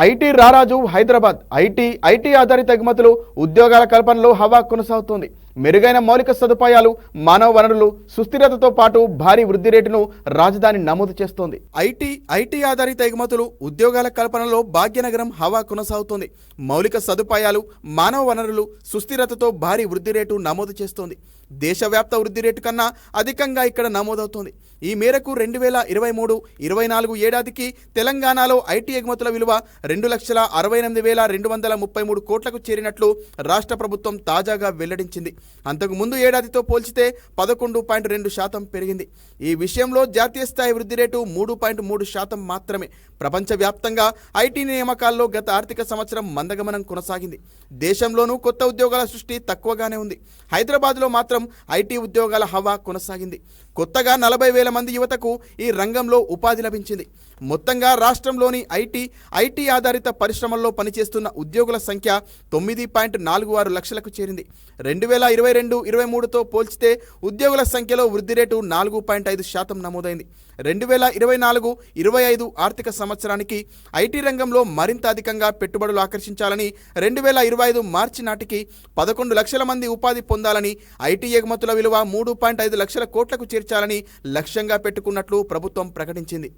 IT రారాజు Hyderabad IT ఆధారిత ఎగుమతులు ఉద్యోగాల కల్పనలో హవా కొనసాగుతోంది. మెరుగైన మౌలిక సదుపాయాలు, మానవ వనరులు, సుస్థిరతతో పాటు భారీ వృద్ధి రేటును రాజధాని నమోదు చేస్తోంది. ఐటీ ఆధారిత ఎగుమతులు ఉద్యోగాల కల్పనలో భాగ్యనగరం హవా కొనసాగుతోంది. మౌలిక సదుపాయాలు, మానవ వనరులు, సుస్థిరతతో భారీ వృద్ధి రేటు నమోదు చేస్తోంది. దేశవ్యాప్త వృద్ధి రేటు కన్నా అధికంగా ఇక్కడ నమోదవుతోంది. ఈ మేరకు 2023-24 ఏడాదికి తెలంగాణలో ఐటీ ఎగుమతుల విలువ 2,68,233 కోట్లకు చేరినట్లు రాష్ట్ర ప్రభుత్వం తాజాగా వెల్లడించింది. అంతకు ముందు ఏడాదితో పోల్చితే 11.2% పెరిగింది. ఈ విషయంలో జాతీయ స్థాయి వృద్ధి రేటు 3.3% మాత్రమే. ప్రపంచవ్యాప్తంగా ఐటీ నియామకాల్లో గత ఆర్థిక సంవత్సరం మందగమనం కొనసాగింది. దేశంలోనూ కొత్త ఉద్యోగాల సృష్టి తక్కువగానే ఉంది. హైదరాబాద్లో మాత్రం ఐటీ ఉద్యోగాల హవా కొనసాగింది. కొత్తగా 40,000 మంది యువతకు ఈ రంగంలో ఉపాధి లభించింది. మొత్తంగా రాష్ట్రంలోని ఐటీ ఆధారిత పరిశ్రమల్లో పనిచేస్తున్న ఉద్యోగుల సంఖ్య 9.46 లక్షలకు చేరింది. 2022-23తో పోల్చితే ఉద్యోగుల సంఖ్యలో వృద్ధి రేటు 4.5% నమోదైంది. 2024-25 ఆర్థిక సంవత్సరానికి ఐటీ రంగంలో మరింత అధికంగా పెట్టుబడులు ఆకర్షించాలని, 2025 మార్చి నాటికి 11 లక్షల మంది ఉపాధి పొందాలని, ఐటీ ఎగుమతుల విలువ 3.5 లక్షల కోట్లకు చేర్చాలని లక్ష్యంగా పెట్టుకున్నట్లు ప్రభుత్వం ప్రకటించింది.